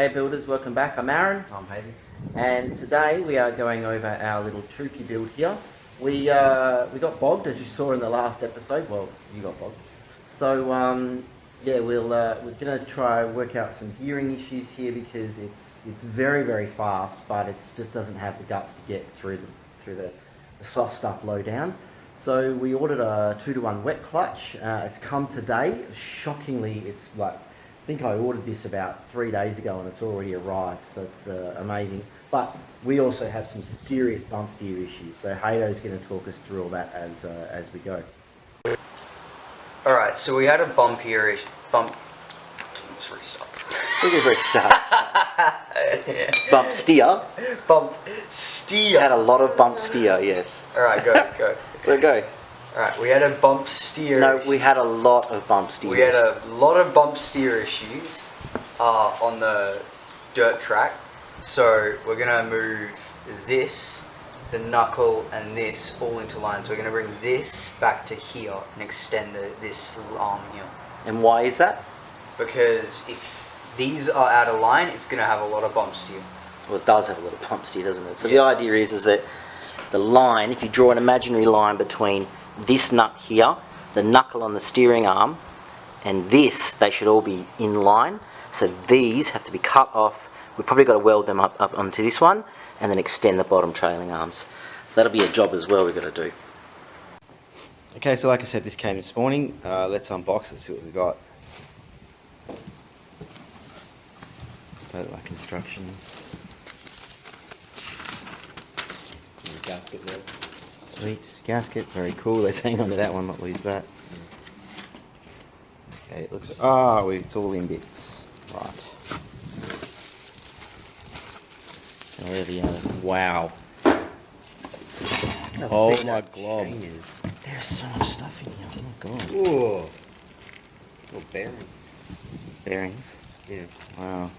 Hey builders, welcome back. I'm Aaron. I'm Hayden. And today we are going over our little Troopy build here. We got bogged, as you saw in the last episode. Well, you got bogged. So yeah, we're gonna try work out some gearing issues here because it's very, very fast, but it just doesn't have the guts to get through the soft stuff low down. So we ordered a 2-to-1 wet clutch. It's come today. Shockingly, it's like, I think I ordered this about 3 days ago and it's already arrived, so it's amazing. But we also have some serious bump steer issues, so Haydo's going to talk us through all that as we go. Alright, so we had a bump here. Let's restart. We can restart. Yeah. Bump steer. Bump steer. Had a lot of bump steer, yes. Alright, go. So go. Alright, we had a bump steer. No, we had a lot of bump steer. We had a lot of bump steer issues on the dirt track. So we're going to move this, the knuckle, and this all into line. So we're going to bring this back to here and extend this arm here. And why is that? Because if these are out of line, it's going to have a lot of bump steer. Well, it does have a lot of bump steer, doesn't it? So the idea is that the line, if you draw an imaginary line between this nut here, the knuckle on the steering arm, and this, they should all be in line. So these have to be cut off. We've probably got to weld them up onto this one and then extend the bottom trailing arms. So that'll be a job as well we've got to do. Okay, so like I said, this came this morning. Let's unbox it, see what we've got. Don't like instructions. Gasket there. Sweet, gasket, very cool. Let's hang on to that one, not lose that. Okay, it looks, it's all in bits. Right. Oh, there we are. Wow. Oh my glob. There's so much stuff in here, oh my god. Whoa. Oh, bearings. Bearings? Yeah. Wow.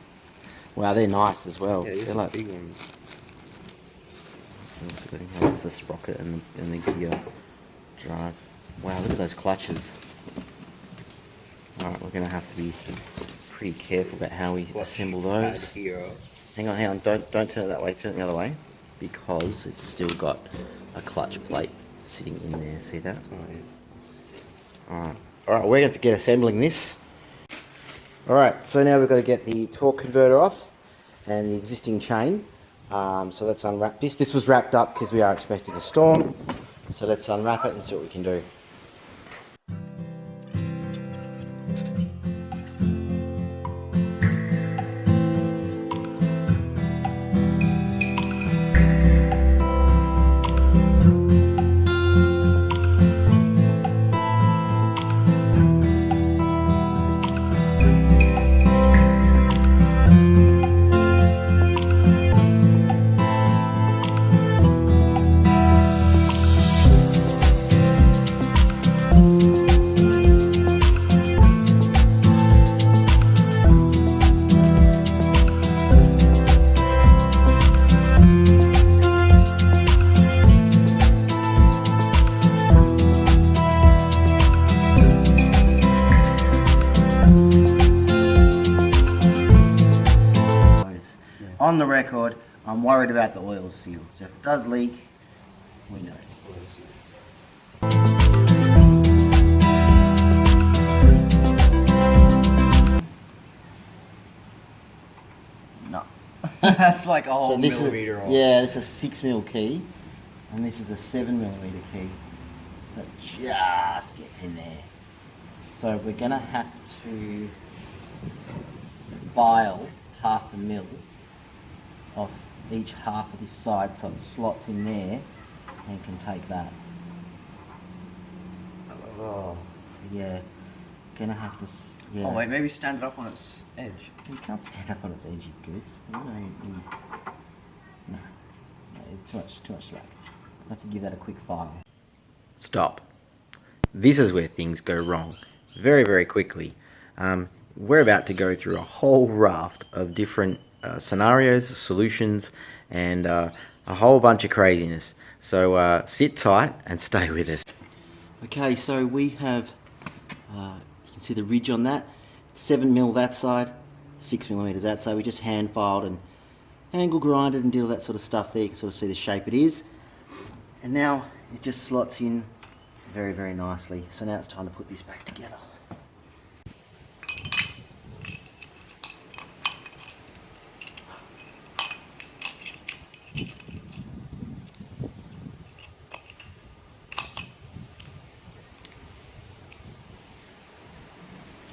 Wow, they're nice as well. Yeah, they're like big ones. That's the sprocket and the gear drive. Wow, look at those clutches. Alright, we're going to have to be pretty careful about how we assemble those. Hang on, don't turn it that way, turn it the other way, because it's still got a clutch plate sitting in there, see that? Oh, yeah. Alright, we're going to get assembling this. Alright, so now we've got to get the torque converter off and the existing chain. So let's unwrap this. This was wrapped up because we are expecting a storm. So let's unwrap it and see what we can do. On the record, I'm worried about the oil seal. So if it does leak, we know. No. That's like a whole millimeter off. Yeah, it's a 6mm key, and this is a 7mm key that just gets in there. So we're gonna have to file 1/2 mil off each half of this side so the slot's in there and can take that. Oh, so yeah, gonna have to. Yeah. Oh wait, maybe stand it up on its edge. You can't stand up on its edge, you goose. No, it's too much slack. I have to give that a quick file. Stop. This is where things go wrong very, very quickly. We're about to go through a whole raft of different scenarios, solutions, and a whole bunch of craziness. So sit tight and stay with us. Okay, so we have, you can see the ridge on that. 7mm that side, 6mm out. So we just hand filed and angle grinded and did all that sort of stuff there. You can sort of see the shape it is. And now it just slots in very, very nicely. So now it's time to put this back together.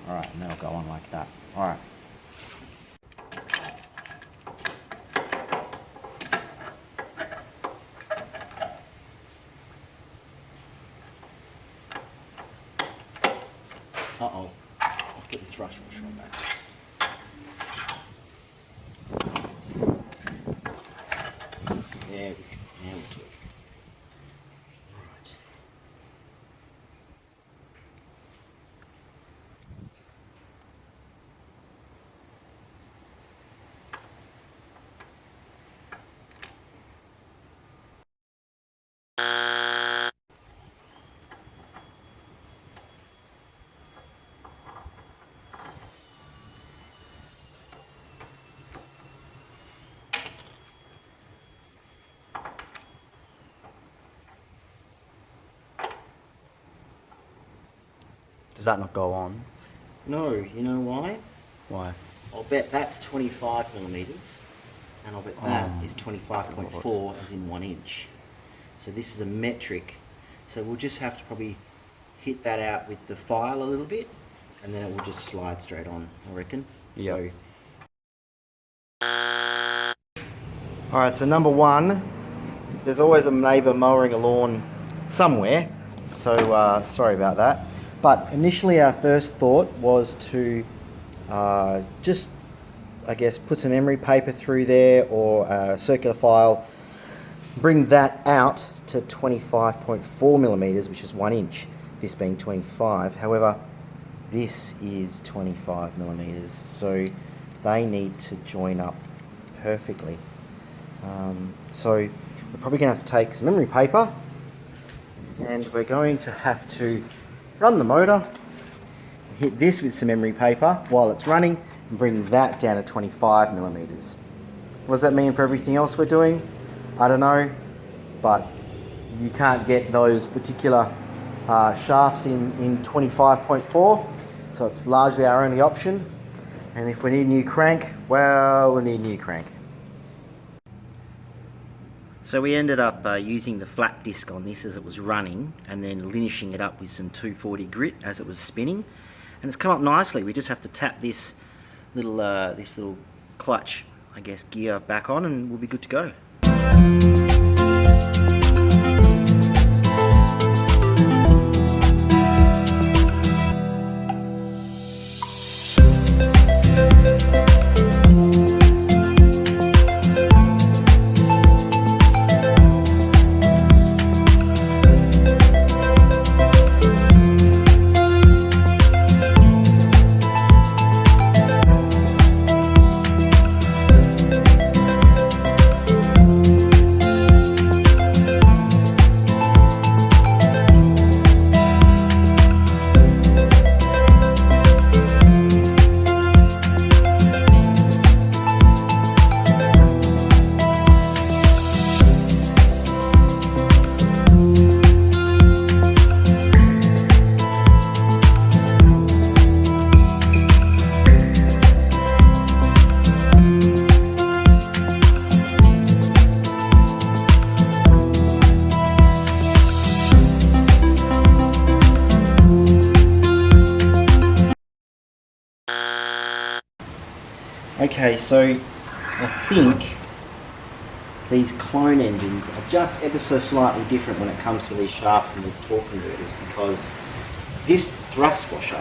Alright, and that'll go on like that. Alright. Uh-oh. I'll put the thrush washer on backwards. There we go. Now we'll do it. Right. Does that not go on? No, you know why? Why? I'll bet that's 25mm, and I'll bet that is 25.4 as in 1 inch. So this is a metric. So we'll just have to probably hit that out with the file a little bit, and then it will just slide straight on, I reckon. Yep. Alright, so number one, there's always a neighbour mowing a lawn somewhere, so sorry about that. But initially our first thought was to just, I guess, put some emery paper through there or a circular file, bring that out to 25.4mm, which is 1 inch, this being 25. However, this is 25mm, so they need to join up perfectly. So we're probably going to have to take some emery paper, and we're going to have to run the motor, hit this with some emery paper while it's running, and bring that down to 25mm. What does that mean for everything else we're doing? I don't know, but you can't get those particular shafts in 25.4, so it's largely our only option. And if we need a new crank, well, we need a new crank. So we ended up using the flat disc on this as it was running, and then linishing it up with some 240 grit as it was spinning, and it's come up nicely. We just have to tap this little clutch, I guess, gear back on, and we'll be good to go. Okay, so I think these clone engines are just ever so slightly different when it comes to these shafts and these torque converters, because this thrust washer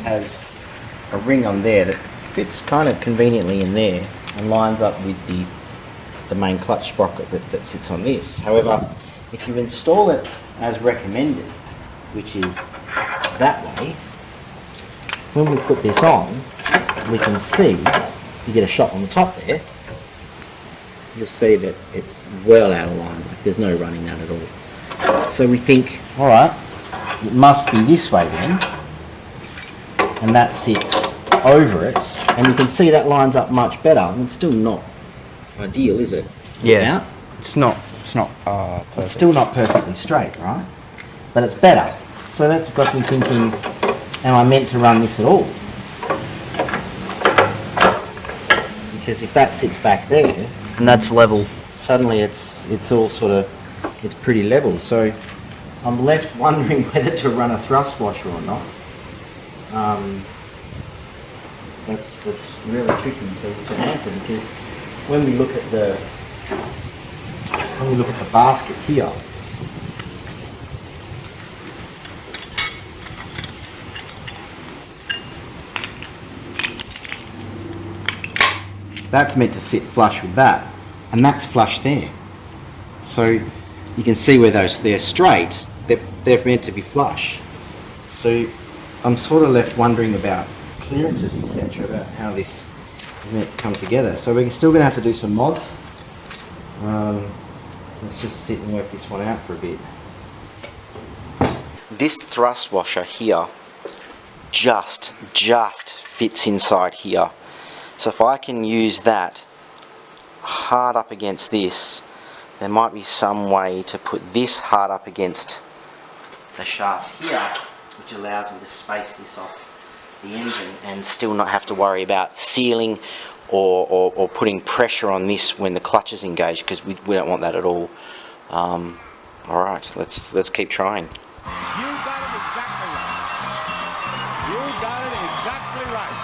has a ring on there that fits kind of conveniently in there and lines up with the main clutch sprocket that sits on this. However, if you install it as recommended, which is that way, when we put this on, we can see, you get a shot on the top there, you'll see that it's well out of line, like there's no running that at all. So we think, alright, it must be this way then, and that sits over it, and you can see that lines up much better. I mean, it's still not ideal, is it? Yeah. It's not perfect. It's still not perfectly straight, right? But it's better. So that's got me thinking, am I meant to run this at all? Because if that sits back there, And that's level. suddenly it's all sort of, it's pretty level. So I'm left wondering whether to run a thrust washer or not. That's really tricky to answer, because when we look at the basket here, that's meant to sit flush with that, and that's flush there. So you can see where they're straight, they're meant to be flush. So I'm sort of left wondering about clearances, etc., about how this is meant to come together. So we're still going to have to do some mods. Let's just sit and work this one out for a bit. This thrust washer here just fits inside here. So if I can use that hard up against this, there might be some way to put this hard up against the shaft here, which allows me to space this off the engine and still not have to worry about sealing or putting pressure on this when the clutch is engaged, because we don't want that at all. Alright, let's keep trying. You got it exactly right. You got it exactly right.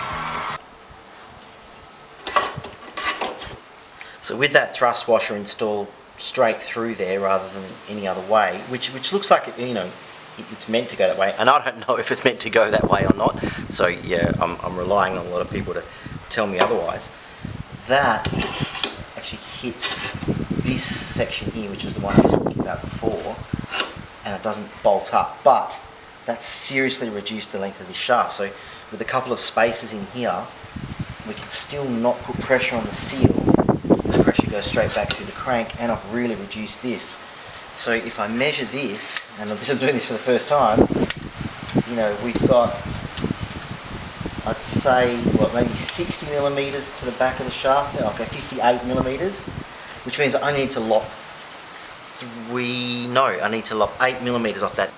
So with that thrust washer installed straight through there rather than any other way, which looks like it, it's meant to go that way, and I don't know if it's meant to go that way or not. So yeah, I'm relying on a lot of people to tell me otherwise. That actually hits this section here, which is the one I was talking about before, and it doesn't bolt up. But that's seriously reduced the length of this shaft. So with a couple of spaces in here, we can still not put pressure on the seal. So the pressure goes straight back through the crank, and I've really reduced this. So if I measure this, and I'm doing this for the first time, we've got, I'd say, maybe 60 millimeters to the back of the shaft there. Okay, 58 millimeters, which means I need to lop 8 millimeters off that.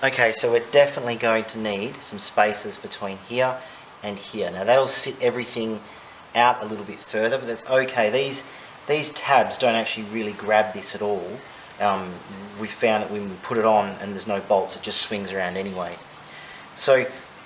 Okay, so we're definitely going to need some spaces between here and here. Now that'll sit everything out a little bit further, but that's okay. These tabs don't actually really grab this at all. We found that when we put it on and there's no bolts, it just swings around anyway. So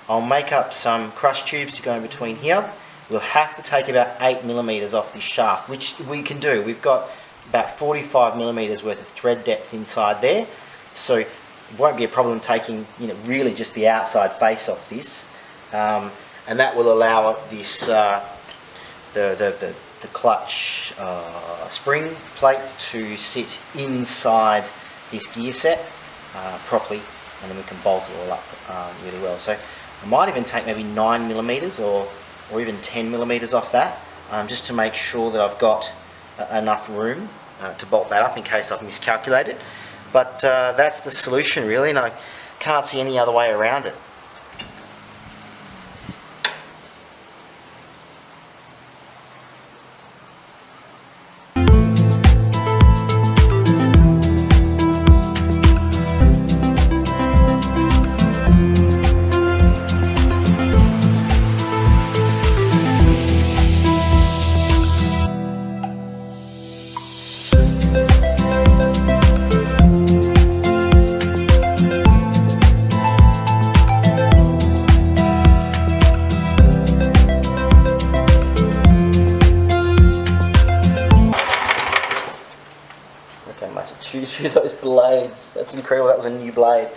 I'll make up some crush tubes to go in between here. We'll have to take about 8 millimeters off this shaft, which we can do. We've got about 45 millimeters worth of thread depth inside there, so it won't be a problem taking really just the outside face off this, and that will allow this the clutch spring plate to sit inside this gear set properly, and then we can bolt it all up really well. So I might even take maybe 9 millimeters or even 10 millimeters off that, just to make sure that I've got enough room to bolt that up in case I've miscalculated. But that's the solution really, and I can't see any other way around it. Choose through those blades. That's incredible. That was a new blade.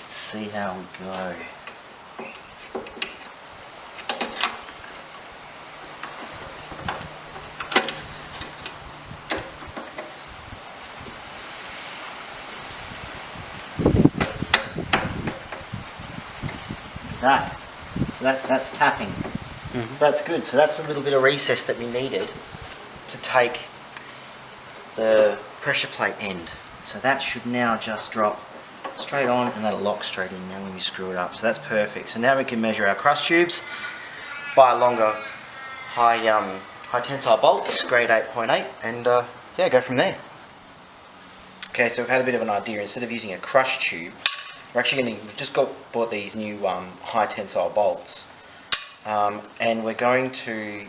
Let's see how we go. That. So that's tapping. So that's good. So that's the little bit of recess that we needed. to take the pressure plate end. So that should now just drop straight on, and that'll lock straight in now when we screw it up. So that's perfect. So now we can measure our crush tubes by longer high tensile bolts, grade 8.8, and yeah, go from there. Okay, so we've had a bit of an idea. Instead of using a crush tube, we've just bought these new high tensile bolts, and we're going to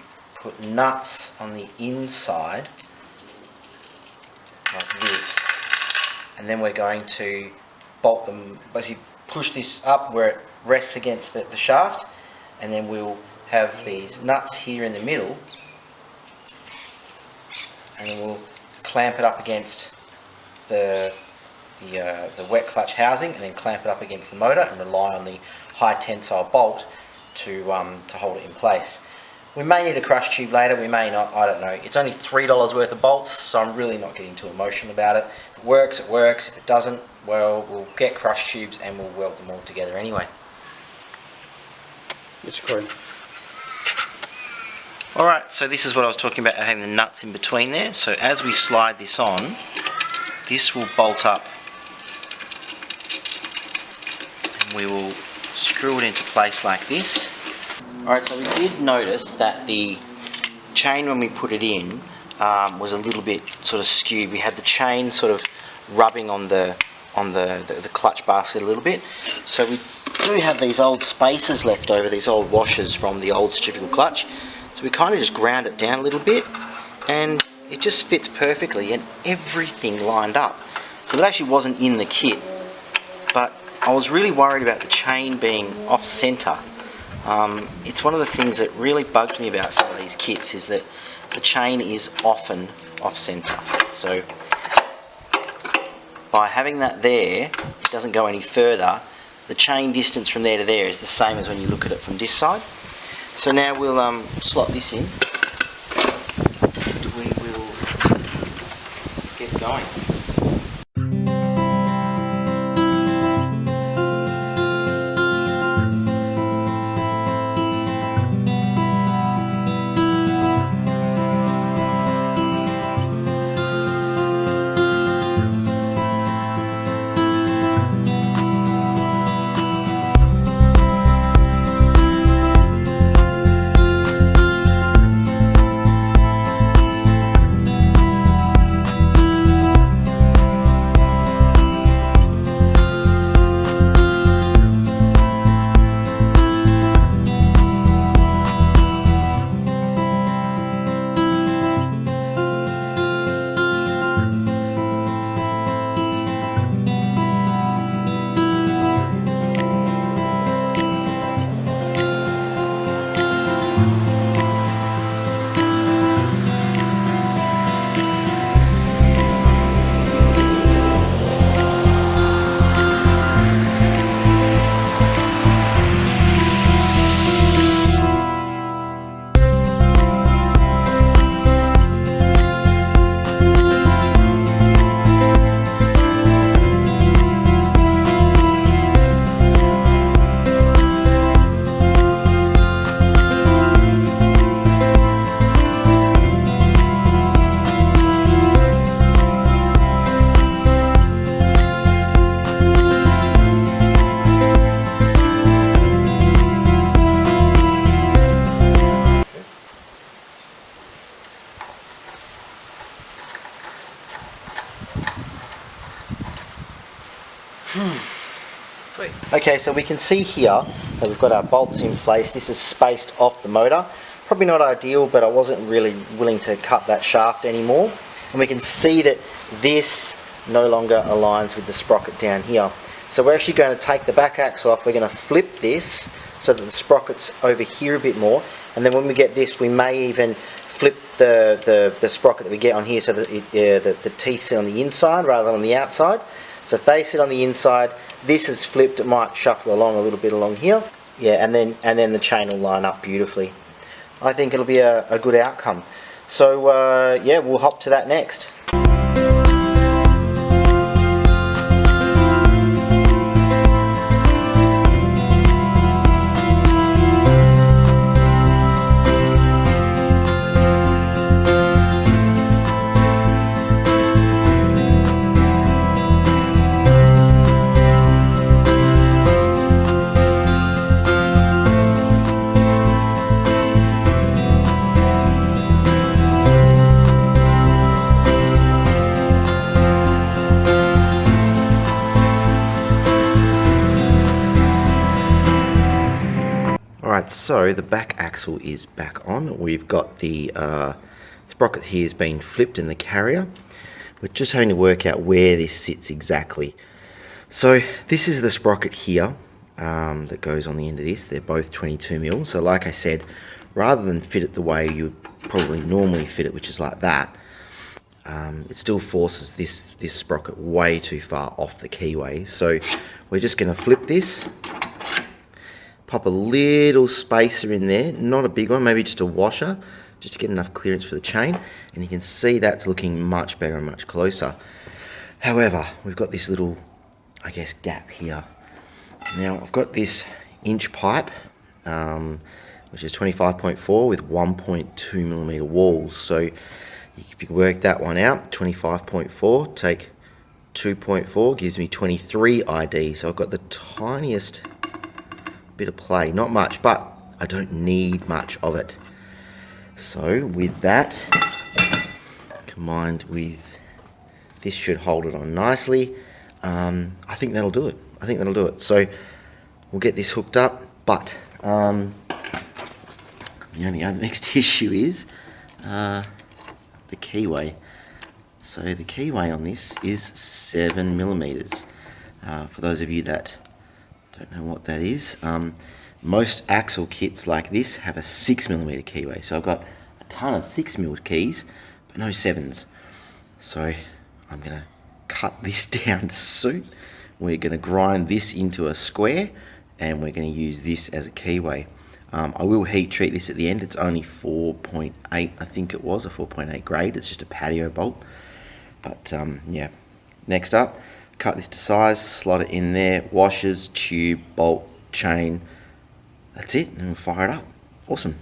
put nuts on the inside like this, and then we're going to bolt them, basically push this up where it rests against the shaft, and then we'll have these nuts here in the middle, and then we'll clamp it up against the wet clutch housing, and then clamp it up against the motor and rely on the high tensile bolt to hold it in place. We may need a crush tube later, we may not, I don't know. It's only $3 worth of bolts, so I'm really not getting too emotional about it. If it works, it works. If it doesn't, well, we'll get crush tubes and we'll weld them all together anyway. It's great. Alright, so this is what I was talking about, having the nuts in between there. So as we slide this on, this will bolt up, and we will screw it into place like this. Alright, so we did notice that the chain when we put it in was a little bit sort of skewed. We had the chain sort of rubbing on the clutch basket a little bit. So we do have these old spacers left over, these old washers from the old centrifugal clutch. So we kind of just ground it down a little bit, and it just fits perfectly, and everything lined up. So it actually wasn't in the kit, but I was really worried about the chain being off center. It's one of the things that really bugs me about some of these kits, is that the chain is often off center. So by having that there, it doesn't go any further. The chain distance from there to there is the same as when you look at it from this side. So now we'll slot this in, and we will get going. Sweet. Okay, so we can see here that we've got our bolts in place. This is spaced off the motor. Probably not ideal, but I wasn't really willing to cut that shaft anymore. And we can see that this no longer aligns with the sprocket down here. So we're actually going to take the back axle off. We're going to flip this so that the sprocket's over here a bit more. And then when we get this, we may even flip the sprocket that we get on here so that the teeth sit on the inside rather than on the outside. So if they sit on the inside, this is flipped, it might shuffle along a little bit along here. Yeah, and then the chain will line up beautifully. I think it'll be a good outcome. So yeah, we'll hop to that next. Alright, so the back axle is back on. We've got the sprocket here has been flipped in the carrier. We're just having to work out where this sits exactly. So this is the sprocket here that goes on the end of this. They're both 22mm. So like I said, rather than fit it the way you would probably normally fit it, which is like that, it still forces this sprocket way too far off the keyway. So we're just going to flip this, pop a little spacer in there, not a big one, maybe just a washer, just to get enough clearance for the chain, and you can see that's looking much better and much closer. However, we've got this little, I guess, gap here. Now I've got this inch pipe, which is 25.4 with 1.2mm walls. So if you work that one out, 25.4, take 2.4, gives me 23 ID. So I've got the tiniest bit of play, not much, but I don't need much of it. So with that, combined with this, should hold it on nicely. I think that'll do it. So we'll get this hooked up, but the only next issue is the keyway. So the keyway on this is 7mm. For those of you that don't know what that is, most axle kits like this have a 6mm keyway. So I've got a ton of 6mm keys, but no 7s. So I'm going to cut this down to suit. We're going to grind this into a square, and we're going to use this as a keyway. I will heat treat this at the end. It's only 4.8, I think it was, a 4.8 grade. It's just a patio bolt. But yeah, next up, cut this to size, slot it in there, washers, tube, bolt, chain. That's it, and we'll fire it up. Awesome.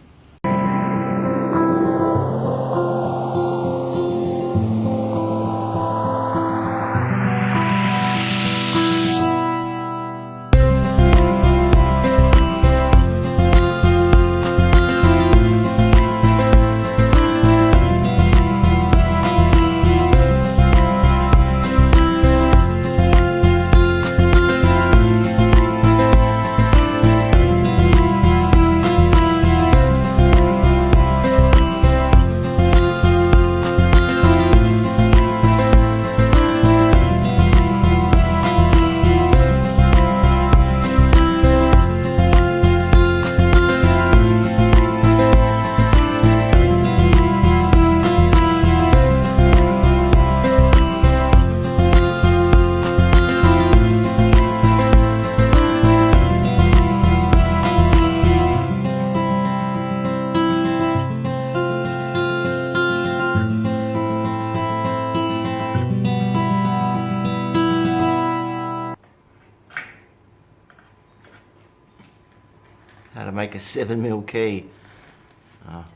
How to make a 7mm key.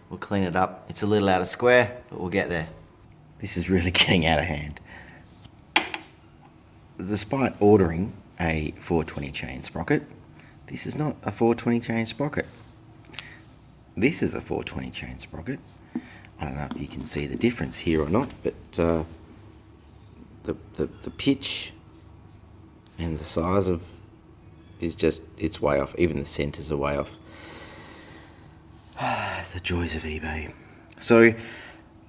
We'll clean it up. It's a little out of square, but we'll get there. This is really getting out of hand. Despite ordering a 420 chain sprocket, this is not a 420 chain sprocket. This is a 420 chain sprocket. I don't know if you can see the difference here or not, but the pitch and the size of is just, it's way off. Even the centers are way off. The joys of eBay. So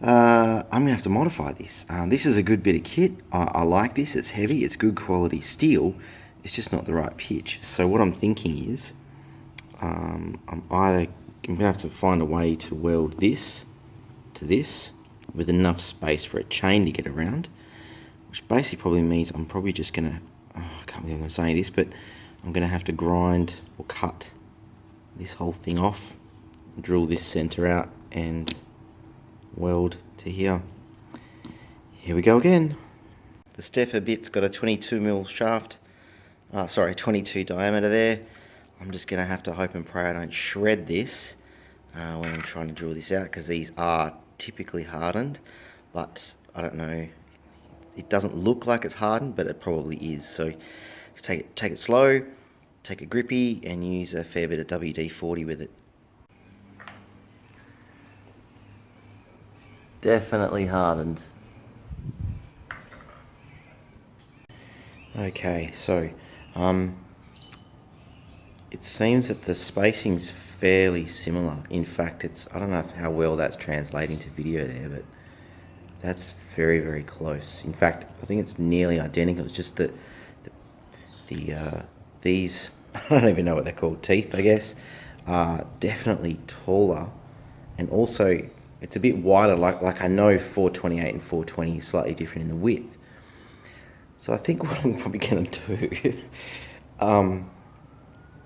I'm gonna have to modify this. This is a good bit of kit. I like this. It's heavy. It's good quality steel. It's just not the right pitch. So what I'm thinking is, I'm gonna have to find a way to weld this to this with enough space for a chain to get around, which basically probably means I'm probably just gonna, I can't believe I'm saying this, but I'm gonna have to grind or cut this whole thing off, drill this center out, and weld to here. Here we go again. The stepper bit's got a 22mm shaft, 22 diameter there. I'm just gonna have to hope and pray I don't shred this when I'm trying to drill this out, because these are typically hardened, but I don't know, it doesn't look like it's hardened, but it probably is. So take it slow, take a grippy, and use a fair bit of WD-40 with it. Definitely hardened. Okay, so it seems that the spacing's fairly similar. In fact, I don't know how well that's translating to video there, but that's very, very close. In fact, I think it's nearly identical. It's just that these, I don't even know what they're called, teeth, I guess, are definitely taller, and also it's a bit wider. Like I know 428 and 420 is slightly different in the width. So I think what I'm probably going to do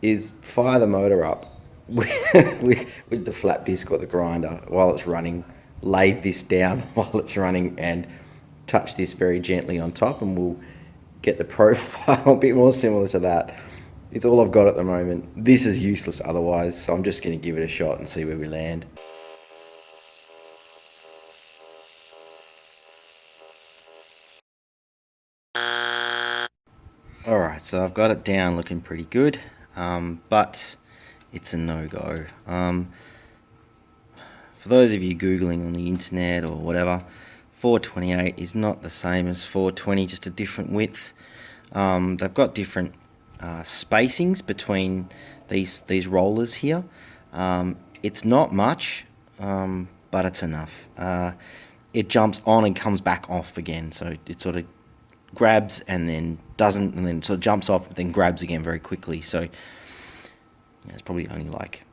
is fire the motor up with the flat disc or the grinder while it's running, lay this down while it's running, and touch this very gently on top, and we'll get the profile a bit more similar to that. It's all I've got at the moment. This is useless otherwise, so I'm just going to give it a shot and see where we land. Alright, so I've got it down looking pretty good, but it's a no-go. For those of you Googling on the internet or whatever, 428 is not the same as 420, just a different width. They've got different spacings between these rollers here. It's not much, but it's enough. It jumps on and comes back off again, so it sort of grabs and then doesn't, and then sort of jumps off, but then grabs again very quickly. So it's probably only like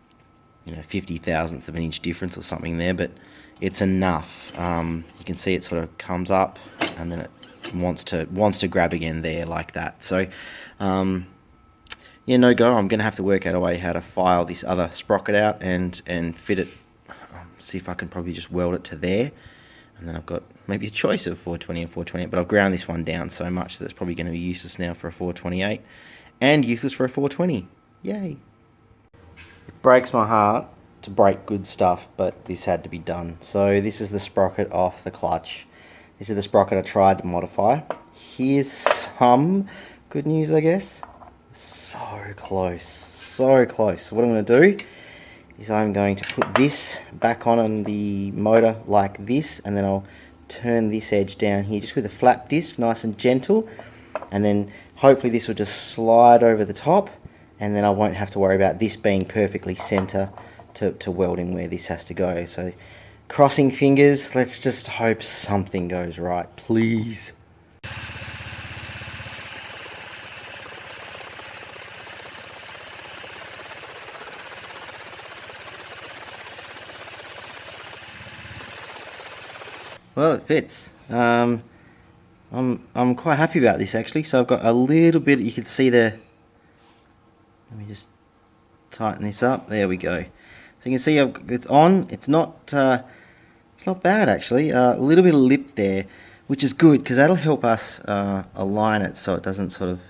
50 thousandths of an inch difference or something there, but it's enough. You can see it sort of comes up and then it wants to grab again there like that. So yeah, no go. I'm gonna have to work out a way how to file this other sprocket out and fit it. See if I can probably just weld it to there, and then I've got maybe a choice of 420 and 428, but I've ground this one down so much that it's probably going to be useless now for a 428 and useless for a 420. Yay. It breaks my heart to break good stuff, but this had to be done. So this is the sprocket off the clutch. This is the sprocket I tried to modify. Here's some good news, I guess. So close, so close. So what I'm going to do is I'm going to put this back on the motor like this, and then I'll turn this edge down here just with a flap disc, nice and gentle, and then hopefully this will just slide over the top, and then I won't have to worry about this being perfectly center to welding where this has to go. So crossing fingers, let's just hope something goes right, please. Well, it fits. I'm quite happy about this actually. So I've got a little bit. You can see the. Let me just tighten this up. There we go. So you can see it's on. It's not bad actually. A little bit of lip there, which is good because that'll help us align it so it doesn't sort of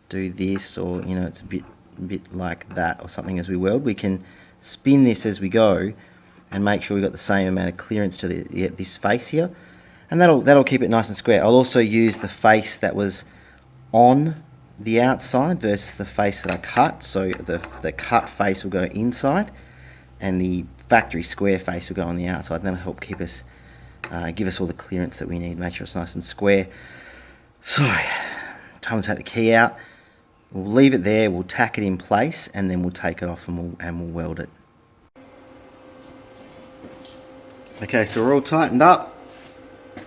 do this, or it's a bit like that or something as we weld. We can spin this as we go and make sure we've got the same amount of clearance to this face here, and that'll keep it nice and square. I'll also use the face that was on the outside versus the face that I cut, so the cut face will go inside and the factory square face will go on the outside, and that'll help keep us give us all the clearance that we need, make sure it's nice and square. So time to take the key out. We'll leave it there, we'll tack it in place, and then we'll take it off and we'll weld it. Okay, so we're all tightened up.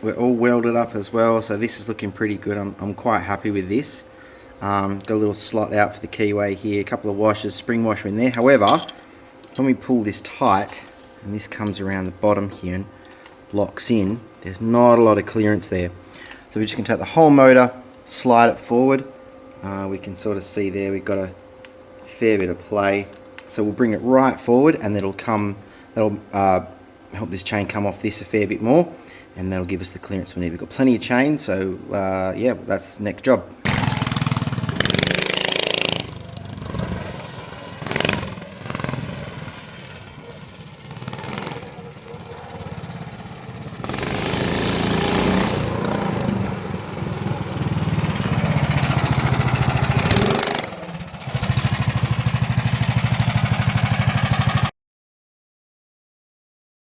We're all welded up as well, so this is looking pretty good. I'm quite happy with this. Got a little slot out for the keyway here, a couple of washers, spring washer in there. However, when we pull this tight, and this comes around the bottom here and locks in, there's not a lot of clearance there. So we're just going to take the whole motor, slide it forward. We can sort of see there we've got a fair bit of play. So we'll bring it right forward, and that'll help this chain come off this a fair bit more, and that'll give us the clearance we need. We've got plenty of chain, so yeah, that's the next job.